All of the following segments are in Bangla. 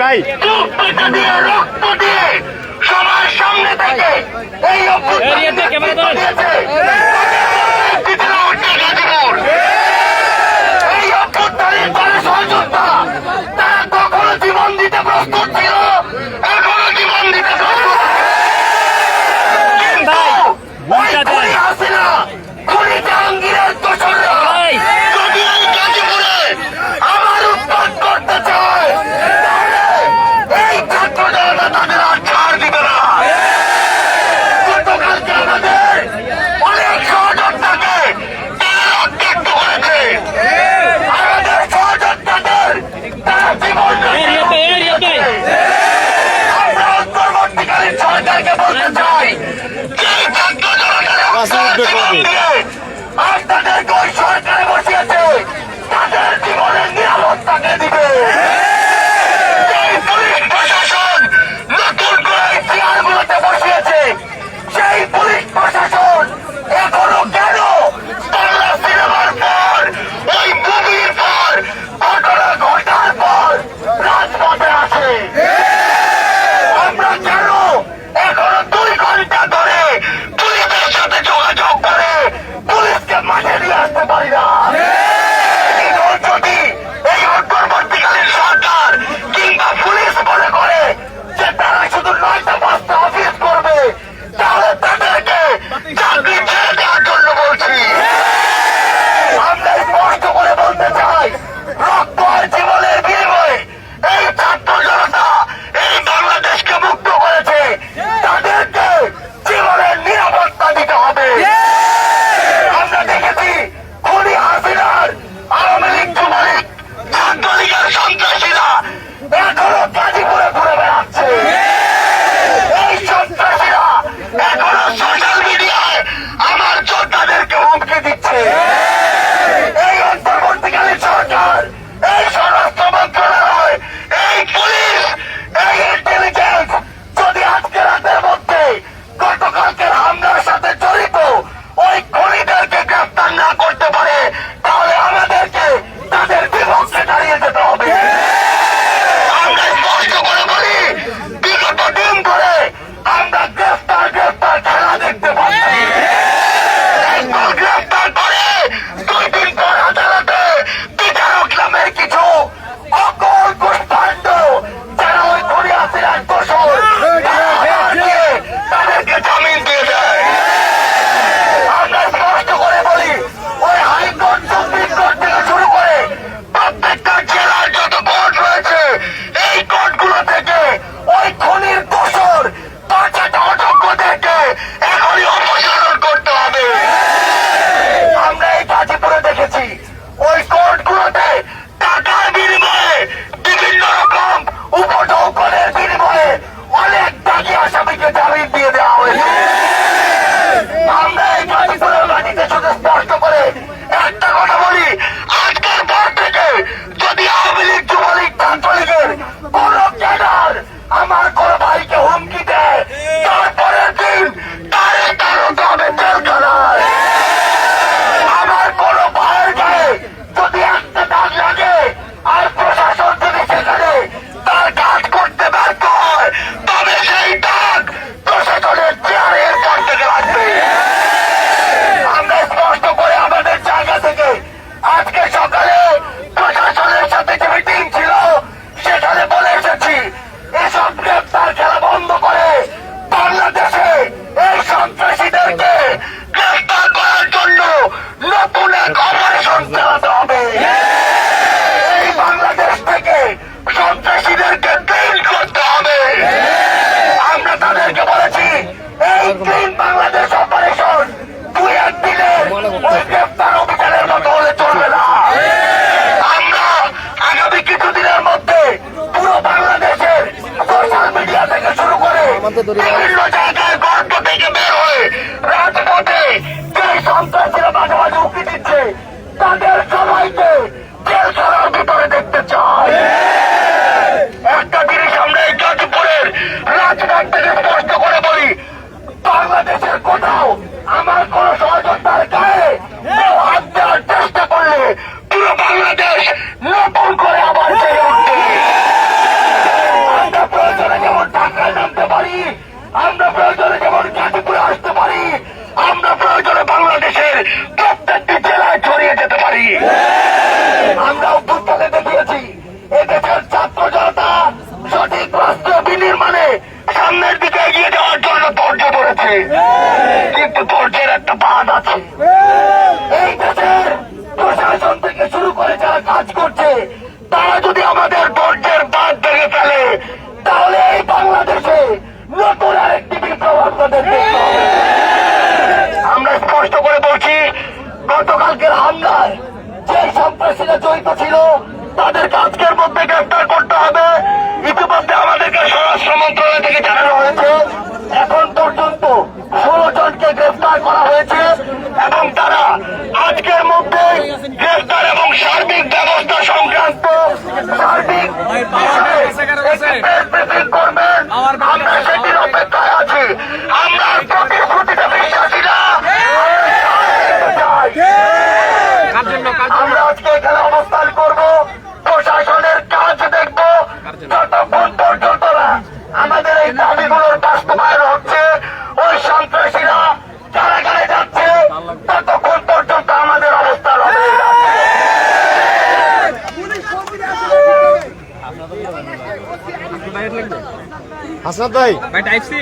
ভাই রক্ত দিয়ে সবার সামনে থেকে এই এই অভ্যুত্থানের যারা সহযোদ্ধা তারা কখনো জীবন দিতে প্রস্তুত ছিল, এখনো জীবন দিতে প্রস্তুত। কিন্তু ওই হাসিনা খুনি জাহাঙ্গীরের দোসররা যদি এই গাজীপুরে আবার উৎপাদ করতে চায় এই ছাত্র জনতা তাদের আর ছাড় দিবে না। গতকালকে আমাদের অনেক সহযোদ্ধাকে তারা রক্তাক্ত করেছে, আমাদের সহযোদ্ধাদের তারা জীবন আমরা অন্তর্বর্তীকালীন সরকারকে বলতে চাই যে ছাত্র জনতা আপনাদেরকে ওই সরকারে বসিয়েছে তাদের জীবনের নিরাপত্তাকে দিবে। পুলিশ প্রশাসন নতুন করে চেয়ারগুলোতে বসিয়েছে, সেই পুলিশ প্রশাসন এখনো কেন বাংলা সিনেমার পর ওই মুভির পর ঘটনা ঘটার পর রাজপথে আসে? আমরা কেন এখনো 2 ঘন্টা ধরে পুলিশের সাথে যোগাযোগ করে পুলিশকে মাঠে নিয়ে আসতে পারি না? যদি এই অন্তর্বর্তীকালীন সরকার কিংবা পুলিশ মনে করে যে তারা শুধু 9টা 5টা অফিস করবে, তাহলে তাদেরকে চাকরি ছেড়ে দেওয়ার জন্য বলছি। আমরা স্পষ্ট করে বলতে চাই, রক্ত আর জীবনের বিনিময়ে এই ছাত্র জনতা এই বাংলাদেশকে মুক্ত করেছে, তাদেরকে জীবনের নিরাপত্তা দিতে হবে। আমরা দেখেছি খুনি হাসিনার আওয়ামী লীগ যুবলীগ ছাত্রলীগের সন্ত্রাসীরা এখনো গাজীপুরে ঘুরে বেড়াচ্ছে। এই সন্ত্রাসীরা এখনো সোশ্যাল মিডিয়ায় আমার যোদ্ধাদেরকে হুমকি দিচ্ছে। এই অন্তর্বর্তীকালীন সরকার, এই স্বরাষ্ট্র মন্ত্রণালয়, এই পুলিশ, এই ইন্টেলিজেন্স যদি আজকে রাতের মধ্যে গতকালকের হামলার সাথে জড়িত ওই খুনিদেরকে গ্রেফতার না করতে পারে, তাহলে আমাদেরকে তাদের বিপক্ষে দাঁড়িয়ে যেতে হবে। আমরা স্পষ্ট করে বলি, বিগত দিন ধরে আমরা গ্রেফতার খেলা দেখতে পাচ্ছি। একদল গ্রেফতার করে 2 দিন পর আদালতে বিচারক নামের কিছু অকল দুষ্পাণ্ড যারা ওই খুনি হাসিনার দোষর তাদেরকে জামিন দিয়ে দেয়। আমরা স্পষ্ট করে বলি, ওই হাইকোর্ট সুপ্রিম কোর্ট থেকে শুরু করে প্রত্যেকটা জেলার যত কোর্ট রয়েছে, এই কোর্টগুলো থেকে ওই খুনির দোষর 5টা অযোগ্যদেরকে এখনই অপসারণ করতে হবে। আমরা এই গাজীপুরে দেখেছি ওই কোর্টগুলোতে টাকার বিনিময়ে বিভিন্ন রকম উপঢৌকনের বিনিময়ে অনেক দাগি আসামিকে জামিন দিয়ে দেওয়া হয়েছে। আমরা এই গাজীপুরের মাটিতে শুধু স্পষ্ট করে একটা কথা বলি, আজকের পর থেকে যদি আওয়ামী লীগ যুবলীগ ছাত্রলীগের কোন ক্যাডার আমার কোন ভাইকে হুমকি দেয়, তারপরের দিন তার হতে হবে জেলখানায়। আমার কোন ভাইয়ের গায়ে যদি একটা দাগ লাগে আর প্রশাসন যদি সেখানে তার কাজ করতে ব্যর্থ হয়, তবে সেই দাগ প্রশাসনের চেয়ারের পর থেকে লাগবে। আমরা স্পষ্ট করে আমাদের জায়গা থেকে আজকে সকালে প্রশাসনের সাথে যে মিটিং ছিল সেখানে বলে এসেছি, এসব গ্রেপ্তার খেলা বন্ধ করে বাংলাদেশে এই সন্ত্রাসীদেরকে গ্রেপ্তার করার জন্য নতুন এক অপারেশন চালাতে হবে। এই বাংলাদেশ থেকে সন্ত্রাসীদেরকে ক্লিন করতে হবে। আমরা তাদেরকে বলেছি, এই ক্লিন বাংলাদেশ অপারেশন 2-1 দিনের ওই গ্রেপ্তার অভিযানের মতো হলে চলবে না। আমরা আগামী কিছুদিনের মধ্যে পুরো বাংলাদেশের সোশ্যাল মিডিয়া থেকে শুরু করে বিভিন্ন জায়গায় গর্ত থেকে বের হয়ে রাজপথে যে সন্ত্রাসীরা মাঝে মাঝে উঁকি দিচ্ছে তাদের সবাইকে জেলখানার ভিতরে দেখতে চাই। একটা জিনিস আমরা এই গাজীপুরের রাজঘাট থেকে স্পষ্ট করে বলি, বাংলাদেশের কোথাও আমার কোন সহযোদ্ধার গায়ে কেউ হাত দেওয়ার চেষ্টা করলে পুরো বাংলাদেশ নতুন করে আবার জেগে উঠবে। হচ্ছে, কিন্তু ধৈর্যের একটা বাঁধ আছে। এই দেশের প্রশাসন থেকে শুরু করে যারা কাজ করছে তারা যদি আমাদের ধৈর্যের বাঁধ ভেঙে ফেলে তাহলে এই বাংলাদেশে নতুন আরেকটি বিপ্লব আপনাদের দেখতে হবে। আমরা স্পষ্ট করে বলছি, গতকালকের হামলায় যে সন্ত্রাসীরা জড়িত ছিল তাদেরকে আজকের মধ্যে গ্রেফতার করতে হবে। ইতিমধ্যে আমাদেরকে স্বরাষ্ট্র মন্ত্রণালয় থেকে জানানো হয়েছে এখন পর্যন্ত 16 জনকে গ্রেফতার করা হয়েছে এবং তারা আজকের মধ্যে গ্রেফতার এবং সার্বিক ব্যবস্থা সংক্রান্ত সার্বিক ব্রিফিং করবেন। আমরা সেটির অপেক্ষায় আছি। আমরা প্রতিশ্রুতিতে বিশ্বাসী না, আমরা আজকে এখানে অবস্থান করব, প্রশাসনের কাজ দেখব যতক্ষণ পর্যন্ত না আমাদের এই দাবিগুলোর বাস্তবায়ন হচ্ছে, ওই সন্ত্রাসীরা কারাগারে যাচ্ছে ততক্ষণ পর্যন্ত আমাদের অবস্থান হবে। হাসনাত ভাই টাইপ সি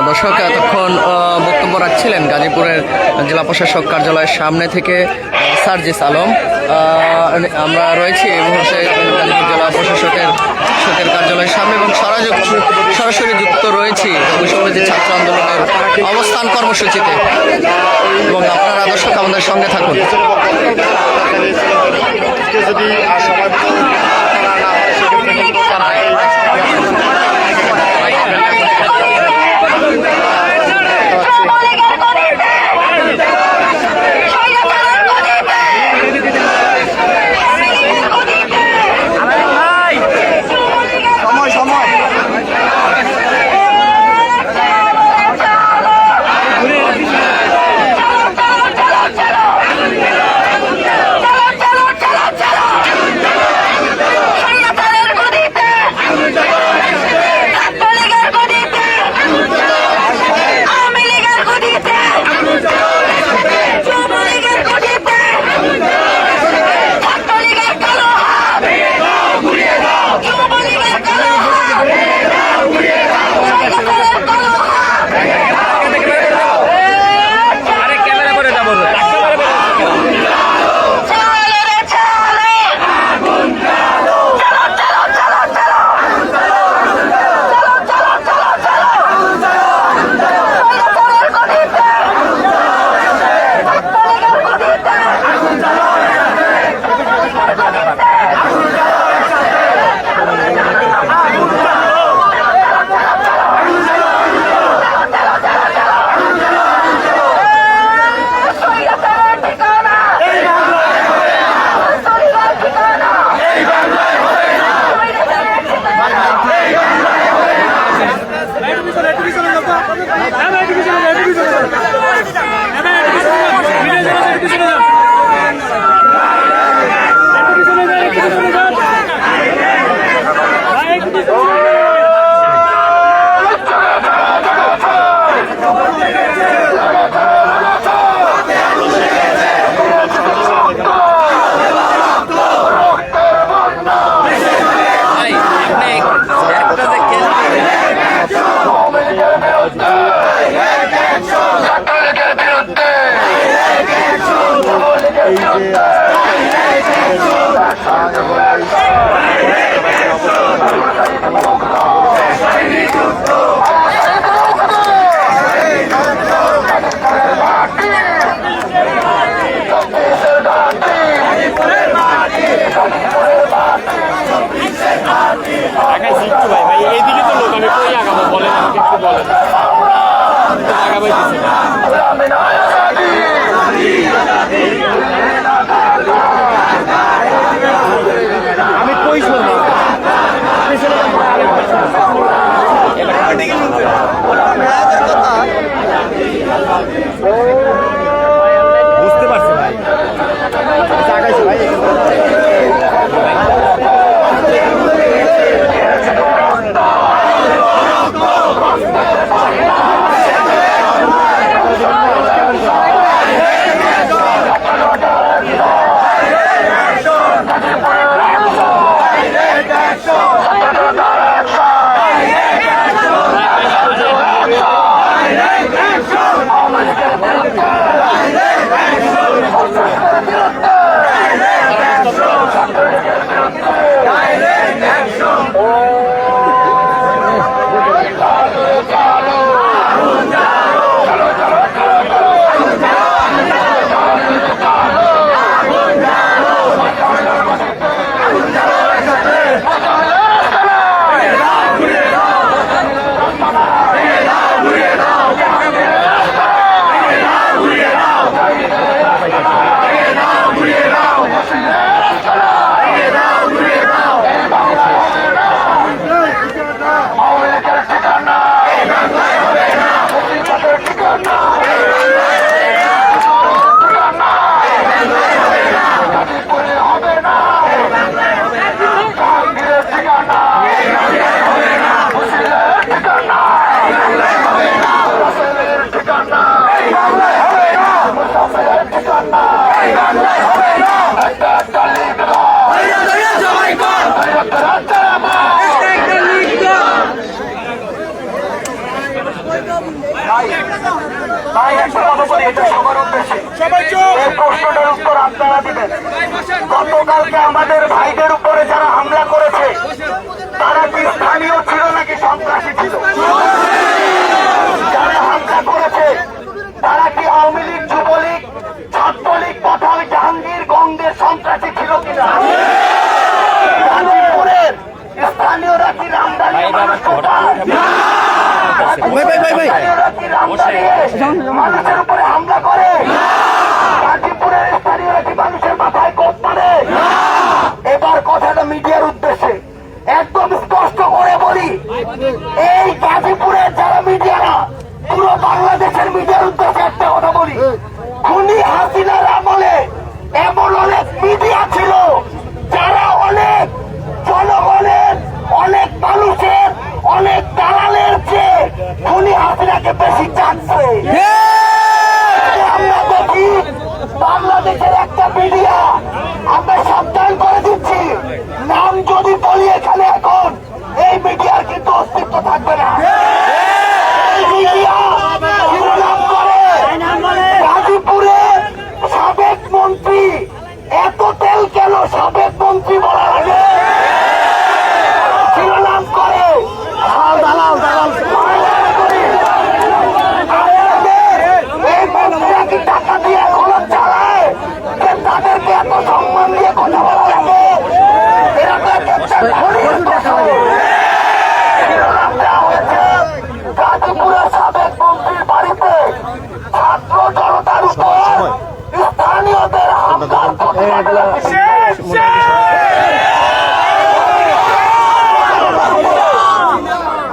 দর্শক এতক্ষণ বক্তব্য রাখছিলেন গাজীপুরের জেলা প্রশাসক কার্যালয়ের সামনে থেকে সার্জিস আলম। আমরা রয়েছি এই মুহূর্তে গাজীপুর জেলা প্রশাসকের কার্যালয়ের সামনে এবং সরাসরি যুক্ত রয়েছি বৈষম্যবিরোধী ছাত্র আন্দোলনের অবস্থান কর্মসূচিতে এবং আপনারা দর্শক আমাদের সঙ্গে থাকুন। যদি সময় বুঝতে পারছি ভাই, আগাইছে ভাই। বলি এটা সবার উদ্দেশ্যে, এই প্রশ্নটার উত্তর আপনারা দিবেন। গতকালকে আমাদের ভাইদের উপরে যারা হামলা করেছে তারা কি স্থানীয় ছিল নাকি সন্ত্রাসী ছিল? যারা হামলা করেছে তারা কি আওয়ামী লীগ, যুবলীগ, ছাত্রলীগ, পথাল, জাহাঙ্গীর, গঙ্গের সন্ত্রাসী ছিল কিনা? গাজীপুরের স্থানীয়রা কি রামদানি মানুষের উপরে হামলা করে? গাজীপুরের স্থানীয়রা কি মানুষের মাথায় কোপ মারে? এবার কথাটা মিডিয়ার উদ্দেশ্যে একদম স্পষ্ট করে বলি, এই গাজীপুরের যারা মিডিয়ারা, পুরো বাংলাদেশের মিডিয়ার উদ্দেশ্যে একটা কথা বলি, খুনি হাসিনার আমলে এমন অনেক মিডিয়া ছিল যারা অনেক জনগণের, অনেক মানুষের, অনেক দালালের চেয়ে খুনি হাসিনাকে বেশি চাচ্ছে। আমরা দেখি বাংলাদেশের একটা মিডিয়া, আমরা সাবধান করে দিচ্ছি, নাম যদি বলি এখানে এখন এই মিডিয়ার কিন্তু অস্তিত্ব থাকবে না। এই মিডিয়া শিরোনাম করে গাজীপুরে সাবেক মন্ত্রী, এত তেল কেন সাবেক মন্ত্রী বলার আগে শিরোনাম করে দালাল দালাল এই মন্ত্রীরা কি টাকা দিয়ে এখনো চালায় যে তাদেরকে এত সম্মান দিয়ে কথা বলা লাগে? এরা তো একটা ঘড়ির ফসল। শিরোনাম দেওয়া হয়েছে গাজীপুরের সাবেক মন্ত্রীর বাড়িতে ছাত্র জনতার উপর স্থানীয়দের হামলার প্রতিবাদ।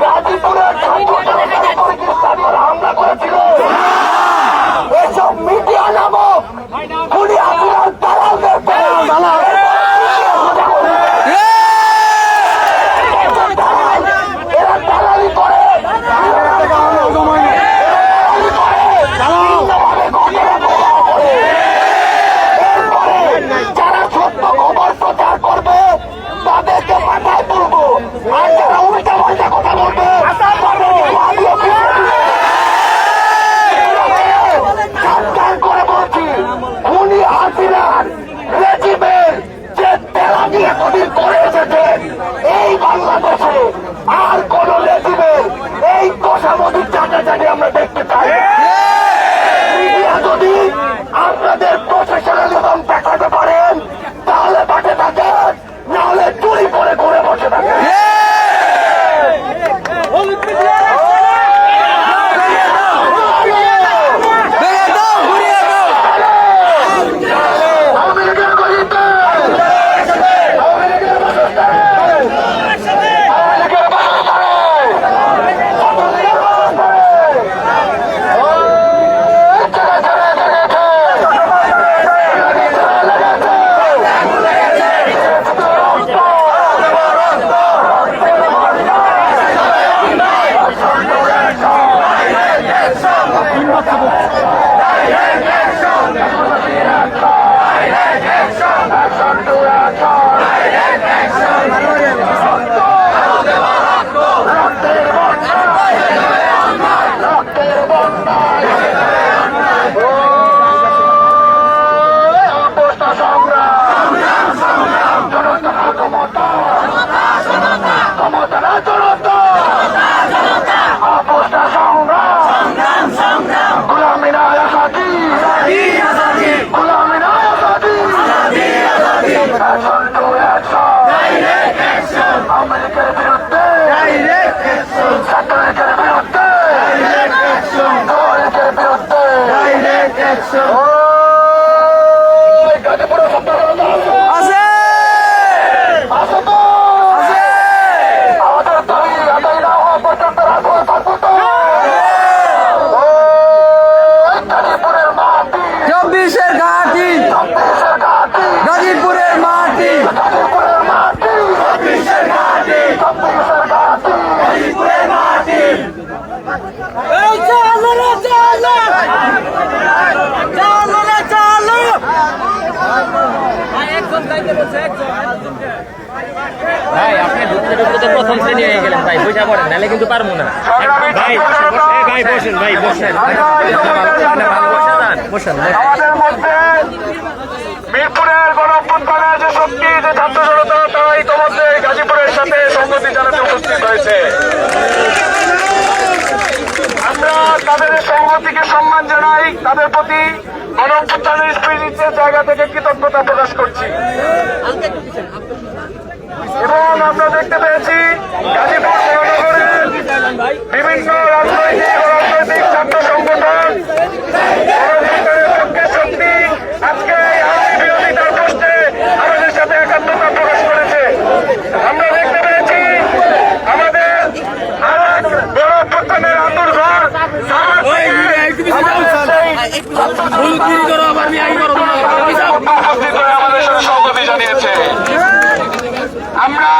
গাজীপুরের ছাত্র জনতার উপর কি স্থানীয়রা হামলা করেছিল? এসব মিডিয়া নামক খুনি হাসিনার দালালদের এরা দালালি করে, যারা সত্য খবর প্রচার করবে তাদেরকে মাথায় তুলবো, আর যারা উল্টা পাল্টা কথা বলবে তাদেরকে ভাবিয়ে সাবধান করে বলছি, খুনি হাসিনার রেজিমের যে তেলানি এতদিন করে এসেছেন এই বাংলাদেশে আর কোন রেজিমের এই কষামতির চাটাচাটি আমরা দেখতে চাই। মিডিয়া যদি আপনাদের প্রফেশনালিজম দেখাতে পারেন তাহলে বাঁচে থাকেন, নাহলে চুরি করে ঘুরে বসে থাকেন। আমেরিকার বিরুদ্ধে ছাত্রলীগের বিরুদ্ধে যুবলীগের বিরুদ্ধে গাজীপুরে আছে তো আমাদের দাবি আদায় না হওয়া পর্যন্ত রাজপথে থাকবো তো। গাজীপুরের মাটি, 24-এর ঘাঁটি, 24-এর ঘাঁটি, গাজীপুরের মাটি, গাজীপুরের মাটি, 24-এর ঘাঁটি, 24-এর ঘাঁটি, গাজীপুরের মাটি। ভাই আপনি ঢুকতে ঢুকতে তো প্রথম শ্রেণী হয়ে গেলেন ভাই, বইটা পড়েন নাহলে কিন্তু পারবো না। ভাই ভাই বসেন, ভাই বসেন। ভালো বসে বসেন আমাদের মধ্যে মিরপুরের গণঅভ্যুত্থানের যে শক্তি, যে ছাত্র জনতা, তারা ইতিমধ্যে গাজীপুরের সাথে সংগতি জানাতে উপস্থিত হয়েছে। আমরা তাদের সংগতিকে সম্মান জানাই, তাদের প্রতি গণঅভ্যুত্থানের স্পিরিটের জায়গা থেকে কৃতজ্ঞতা প্রকাশ করছি। এবং আমরা দেখতে পেয়েছি গাজীপুর মহানগরের বিভিন্ন রাজনৈতিক ছাত্র সংগঠন পক্ষের শক্তি আজকে বিরোধিতার প্রশ্নে আমাদের সাথে একাত্মতা প্রকাশ করেছে। আমরা দেখতে পেয়েছি আমাদের গণঅভ্যুত্থানের আন্দোলন আমাদের সাথে সংগতি জানিয়েছে। আমরা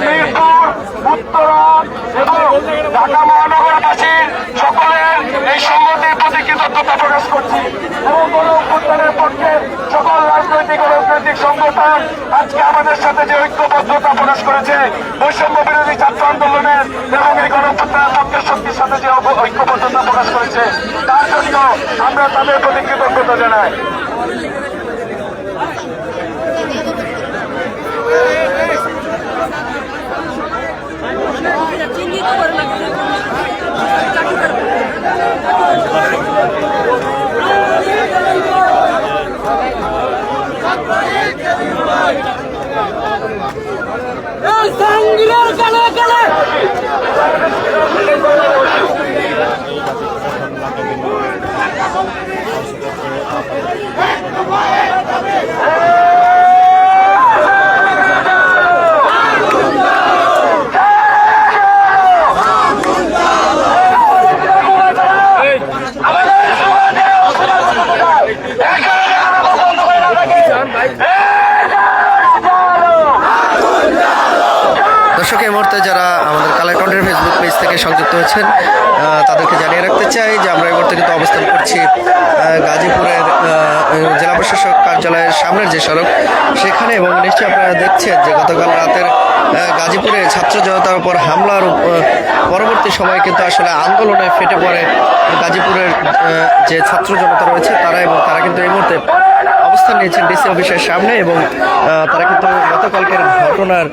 মিরপুর, উত্তরা এবং ঢাকা মহানগরবাসীর সকলের এই সংগতির প্রতি কৃতজ্ঞতা প্রকাশ করছি এবং গণঅভ্যুত্থানের পক্ষে সকল রাজনৈতিক ও রাজনৈতিক সংগঠন আজকে আমাদের সাথে যে ঐক্যবদ্ধতা প্রকাশ করেছে, বৈষম্য বিরোধী ছাত্র আন্দোলনের এবং এই গণঅভ্যুত্থানের পক্ষের শক্তির সাথে যে ঐক্যবদ্ধতা প্রকাশ করেছে, তার জন্য আমরা তাদের প্রতি কৃতজ্ঞতা জানাই। দর্শক, এই মুহূর্তে যারা আমাদের কালেকন্টের ফেসবুক পেজ থেকে সংযুক্ত হয়েছেন তাদেরকে জানিয়ে রাখতে চাই যে আমরা এই মুহূর্তে কিন্তু অবস্থান করছি গাজীপুরের জেলা প্রশাসক কার্যালয়ের সামনের যে সড়ক সেখানে, এবং নিশ্চয়ই আপনারা দেখছেন যে গতকাল রাতের গাজীপুরে ছাত্র জনতার উপর হামলার পরবর্তী সময়ে কিন্তু আসলে আন্দোলনে ফেটে পড়ে গাজীপুরের যে ছাত্র জনতা রয়েছে তারা, এবং তারা কিন্তু এই মুহূর্তে অবস্থান নিয়েছেন ডিসি অফিসের সামনে, এবং তারা কিন্তু গতকালকের ঘটনার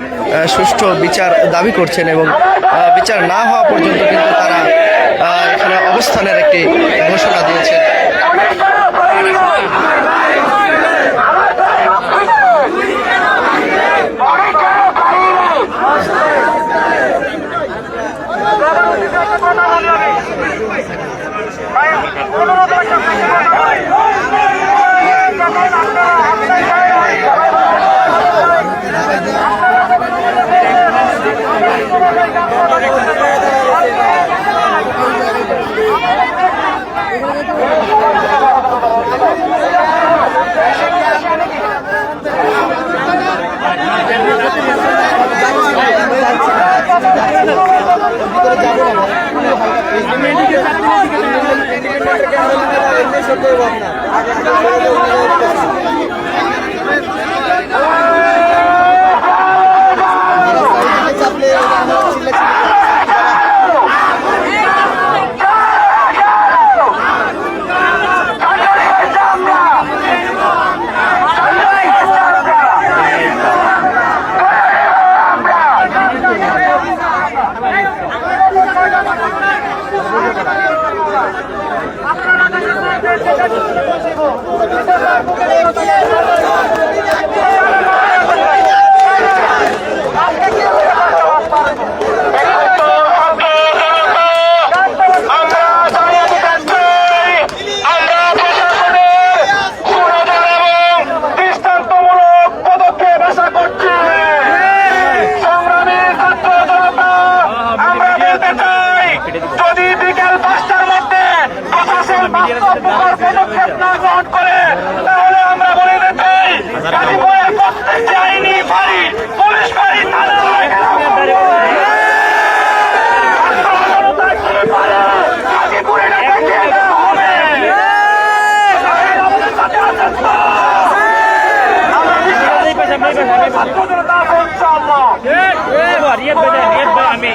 সুষ্ঠু বিচার দাবি করছেন, এবং বিচার না হওয়া পর্যন্ত কিন্তু তারা এখানে অবস্থানের একটি ঘোষণা দিয়েছেন। পদক্ষেপ না গ্রহণ করে তাহলে আমরা বলে দিতে গাজীপুরের প্রত্যেকটি আইনি বাড়ি, পুলিশ বাড়ি, থানা আমি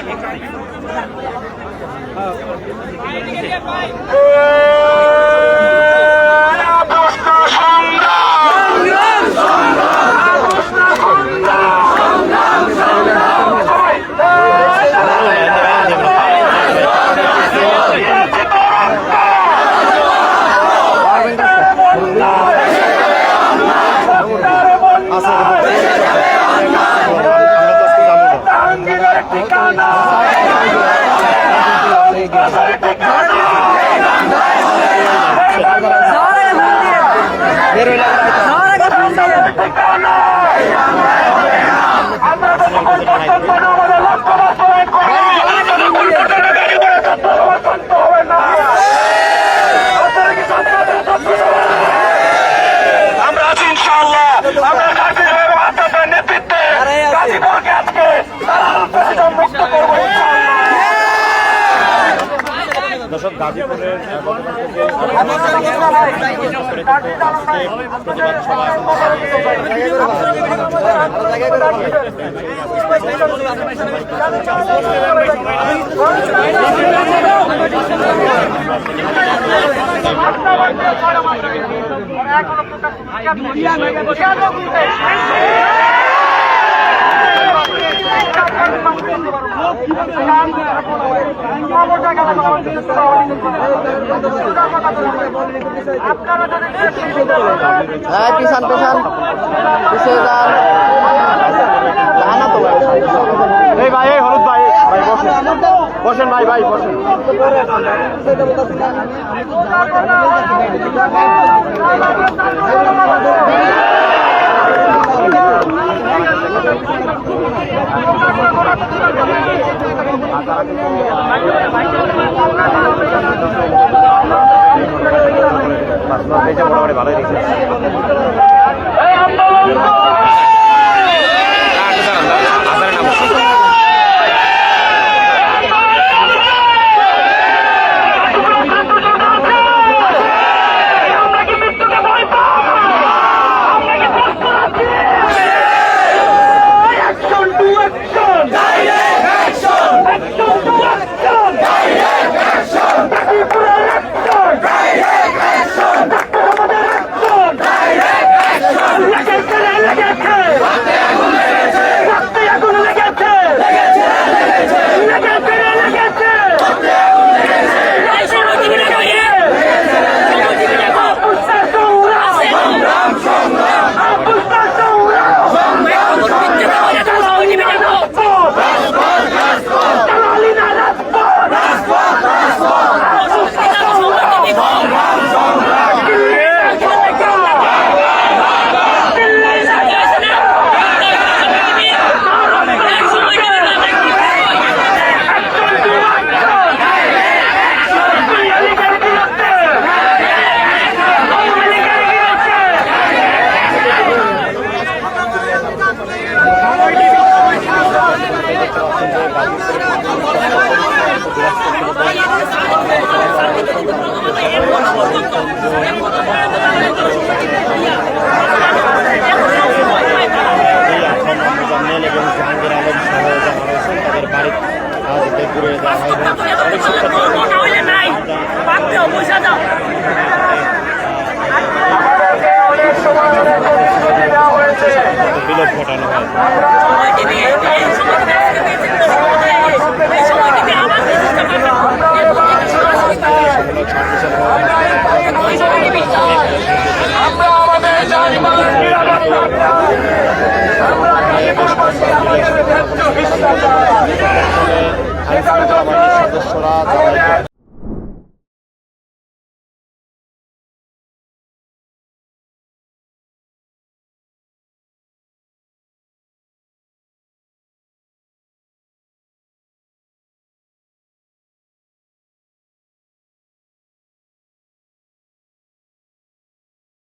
গাজীপুরের গতকাল থেকে প্রতিবাদ সভা পিছান পিছান পিছিয়ে যান তো ভাই এই ভাই এই হলুদ ভাই ভাই বসেন বসেন ভাই ভাই বসেন মোটামুটি ভালোই দেখছি বিলোপ ঘটানো হয় সদস্যরা